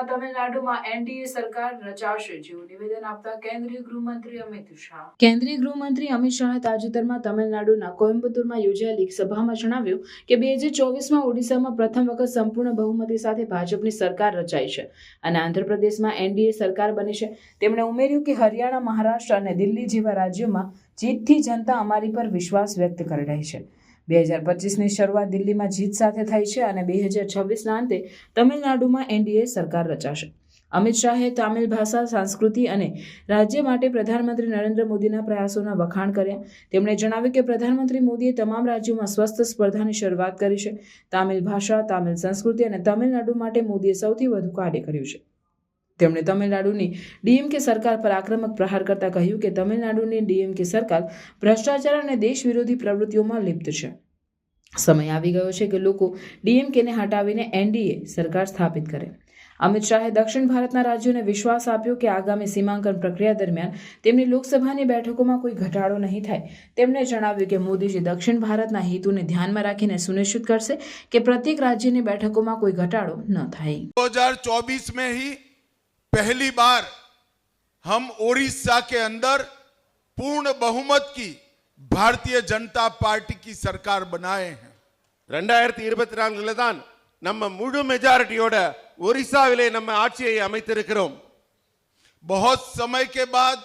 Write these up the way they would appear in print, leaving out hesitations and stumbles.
તમિલનાડુમાં એનડીએ સરકાર રચાશે જેવું નિવેદન આપતા કેન્દ્રીય ગૃહમંત્રી અમિત શાહ. કેન્દ્રીય ગૃહમંત્રી અમિત શાહે તાજેતરમાં તમિલનાડુના કોઇમ્બતુરમાં યોજાયેલી સભામાં જણાવ્યું કે 2024માં ઓડિશામાં પ્રથમ વખત સંપૂર્ણ બહુમતી સાથે ભાજપની સરકાર રચાઈ છે અને આંધ્રપ્રદેશમાં એનડીએ સરકાર બની છે. તેમણે ઉમેર્યું કે હરિયાણા, મહારાષ્ટ્ર અને દિલ્હી જેવા રાજ્યોમાં જીતથી જનતા અમારી પર વિશ્વાસ વ્યક્ત કરી રહી છે. 2025ની શરૂઆત દિલ્હીમાં જીત સાથે થઈ છે અને 2026ના અંતે તમિલનાડુમાં એનડીએ સરકાર રચાશે. અમિત શાહે તમિલ ભાષા, સંસ્કૃતિ અને રાજ્ય માટે પ્રધાનમંત્રી નરેન્દ્ર મોદીના પ્રયાસોના વખાણ કર્યા. તેમણે જણાવ્યું કે પ્રધાનમંત્રી મોદીએ તમામ રાજ્યોમાં સ્વસ્થ સ્પર્ધાની શરૂઆત કરી છે. તમિલ ભાષા, તમિલ સંસ્કૃતિ અને તમિલનાડુ માટે મોદીએ સૌથી વધુ કાર્ય કર્યું છે. તેમણે તમિલનાડુની ડીએમકે સરકાર પર આક્રમક પ્રહાર કરતા કહ્યું કે તમિલનાડુની ડીએમકે સરકાર ભ્રષ્ટાચાર અને દેશ વિરોધી પ્રવૃત્તિઓમાં લિપ્ત છે. સમય આવી ગયો છે કે લોકો ડીએમકેને હટાવીને એનડીએ સરકાર સ્થાપિત કરે. અમિત શાહે દક્ષિણ ભારતના રાજ્યોને વિશ્વાસ આપ્યો કે આગામી સીમાંકન પ્રક્રિયા દરમિયાન તેમની લોકસભાની બેઠકોમાં કોઈ ઘટાડો નહીં થાય. તેમણે જણાવ્યું કે મોદીજી દક્ષિણ ભારતના હિતોને ધ્યાનમાં રાખીને સુનિશ્ચિત કરશે કે પ્રત્યેક રાજ્યની બેઠકોમાં કોઈ ઘટાડો ન થાય. 2024 में ही पहली बार हम ओडिशा के अंदर पूर्ण बहुमत की भारतीय जनता पार्टी की सरकार बनाए हैं. 2024 தான் நம்ம முழு மெஜாரிட்டியோட ஒரிசாவிலே நம்ம ஆட்சியை அமைத்திருக்கிறோம். बहुत समय के बाद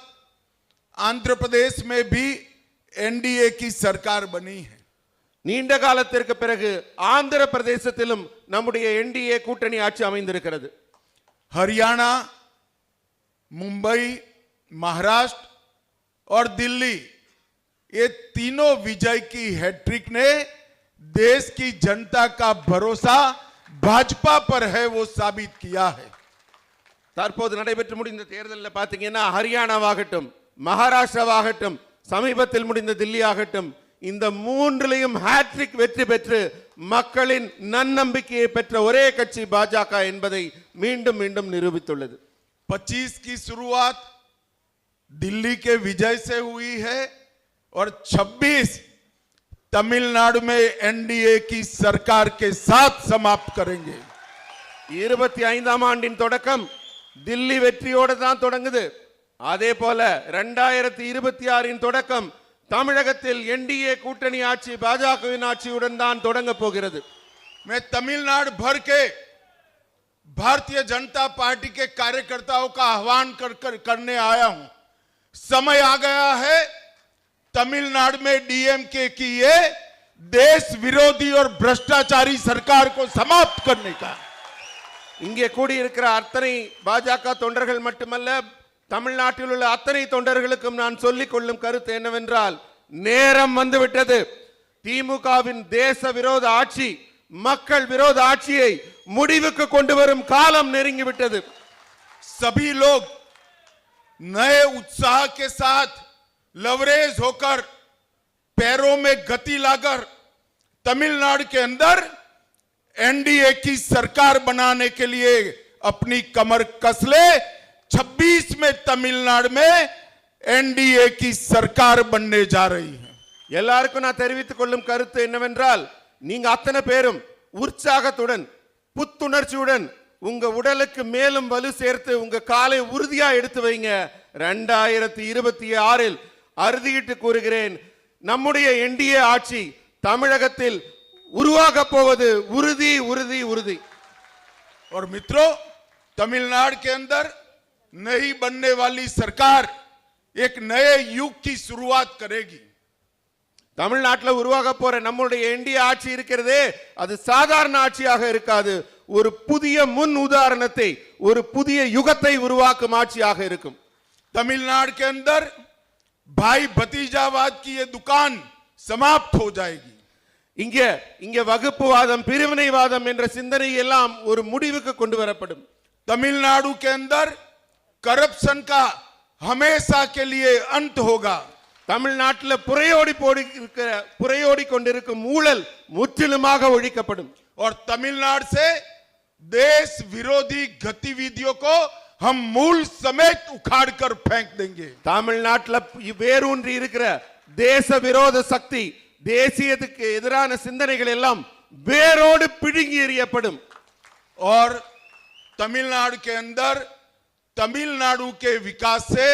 आंध्र प्रदेश में भी एनडीए की सरकार बनी है. நீண்ட காலத்திற்கு பிறகு ஆந்திர பிரதேசத்திலும் நம்முடைய என்டிஏ கூட்டணி ஆட்சி அமைந்திருக்கிறது. हरियाणा, मुंबई, महाराष्ट्र और दिल्ली, ये तीनों विजय की हैट्रिक ने देश की जनता का भरोसा भाजपा पर है वो साबित किया है. தற்போது நடைபெற்று முடிந்த தேர்தலில் பார்த்தீங்கன்னா ஹரியானாவாகட்டும், மகாராஷ்டிராவாகட்டும், சமீபத்தில் முடிந்த தில்லி ஆகட்டும், இந்த மூன்றிலையும் ஹேட்ரிக் வெற்றி பெற்று மக்களின் நன்னம்பிக்கையை பெற்ற ஒரே கட்சி பாஜக என்பதை மீண்டும் மீண்டும் நிரூபித்துள்ளது. 25 की शुरुआत दिल्ली के विजय से हुई है और 26 तमिलनाडु में एनडीए की सरकार के साथ समाप्त करेंगे. 25ஆம் ஆண்டின் தொடக்கம் தில்லி வெற்றியோடு தான் தொடங்குது. அதே போல 2026இன் தொடக்கம் தமிழகத்தில் एनडीए கூட்டணி ஆட்சி பாஜகவின் ஆட்சியுடன் தான் தொடங்க போகிறது. मैं तमिलनाडु भर के भारतीय जनता पार्टी के कार्यकर्ताओं का आह्वान करने आया हूं. समय आ गया है तमिलनाडु में डीएमके की ये देश विरोधी और भ्रष्टाचारी सरकार को समाप्त करने का. இங்கே கூடியிருக்கிற அத்தனை பாஜக தொண்டர்கள் மட்டுமல்ல, தமிழ்நாட்டில் உள்ள அத்தனை தொண்டர்களுக்கும் நான் சொல்லிக் கொள்ளும் கருத்து என்னவென்றால், நேரம் வந்துவிட்டது. திமுகவின் தேச விரோத ஆட்சி, மக்கள் விரோத ஆட்சியை முடிவுக்கு கொண்டு வரும் காலம் நெருங்கிவிட்டது. सभी लोग नए उत्साह के साथ लवरेज होकर, पैरों में गति लाकर तमिलनाडु के अंदर एनडीए की सरकार बनाने के लिए अपनी कमर कस ले. 26 में तमिलनाडु में एनडीए की सरकार बनने जा रही है. எல்லாருக்கும் நான் தெரிவித்துக் கொள்ளும் கருத்து என்னவென்றால், நீங்க அத்தனை பேரும் உற்சாகத்துடன், புத்துணர்ச்சியுடன் உங்க உடலுக்கு மேலும் வலு சேர்த்து உங்க காலை உறுதியா எடுத்து வைங்க. 2026இல் அறுதியிட்டு கூறுகிறேன், நம்முடைய என்டிஏ ஆட்சி தமிழகத்தில் உருவாக போவது உறுதி உறுதி உறுதி. और मित्रों, तमिलनाडु के अंदर नई बनने वाली सरकार एक नए युग की शुरुआत करेगी. தமிழ்நாட்டில் உருவாக போற நம்முடைய என்டிஏ ஆட்சி இருக்கிறதே, அது சாதாரண ஆட்சியாக இருக்காது. ஒரு புதிய முன் உதாரணத்தை, ஒரு புதிய யுகத்தை உருவாக்கும் ஆட்சியாக இருக்கும். तमिलनाडु के अंदर भाई भतीजावाद की ये दुकान समाप्त हो जाएगी. இங்க வகுப்புவாதம், பிரிவினைவாதம் என்ற சிந்தனை எல்லாம் ஒரு முடிவுக்கு கொண்டு வரப்படும். तमिलनाडु के अंदर करप्शन का हमेशा के लिए अंत होगा. தமிழ்நாட்டில் புரையோடி கொண்டிருக்கும் ஊழல் முற்றிலுமாக ஒழிக்கப்படும். और तमिलनाडु से देश विरोधी गतिविधियों को हम मूल समेत उखाड़ कर फेंक देंगे. தமிழ்நாட்டில் வேரூன்றி இருக்கிற தேச விரோத சக்தி, தேசியத்துக்கு எதிரான சிந்தனைகள் எல்லாம் வேரோடு பிடுங்கி எறியப்படும். और तमिलनाडु के अंदर तमिलनाडु के विकास से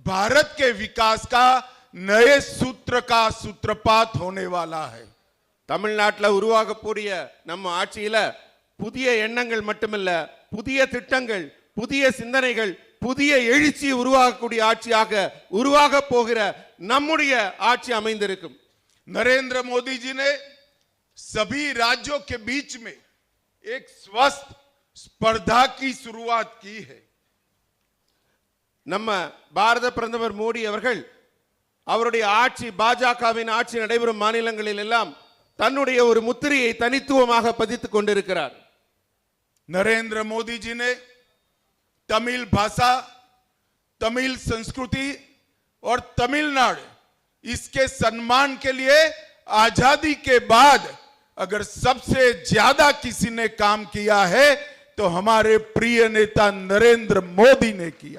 भारत के विकास का नए सूत्र का सूत्रपात होने वाला है. தமிழ்நாட்டில் உருவாகக்கூடிய நம்ம ஆட்சியில புதிய எண்ணங்கள் மட்டுமல்ல, புதிய திட்டங்கள், புதிய சிந்தனைகள், புதிய எழுச்சி உருவாகக்கூடிய ஆட்சியாக உருவாக போகிற நம்முடைய ஆட்சி அமைந்திருக்கும். नरेंद्र मोदी जी ने सभी राज्यों के बीच में एक स्वस्थ स्पर्धा की शुरुआत की है. நம்ம பாரத பிரதமர் மோடி அவர்கள் அவருடைய ஆட்சி, பாஜகவின் ஆட்சி நடைபெறும் மாநிலங்களில் எல்லாம் தன்னுடைய ஒரு முத்திரையை தனித்துவமாக பதித்துக் கொண்டிருக்கிறார். नरेंद्र मोदी जी ने तमिल भाषा, तमिल संस्कृति और तमिलनाडु इसके सम्मान के लिए आजादी के बाद अगर सबसे ज्यादा किसी ने काम किया है तो हमारे प्रिय नेता नरेंद्र मोदी ने किया.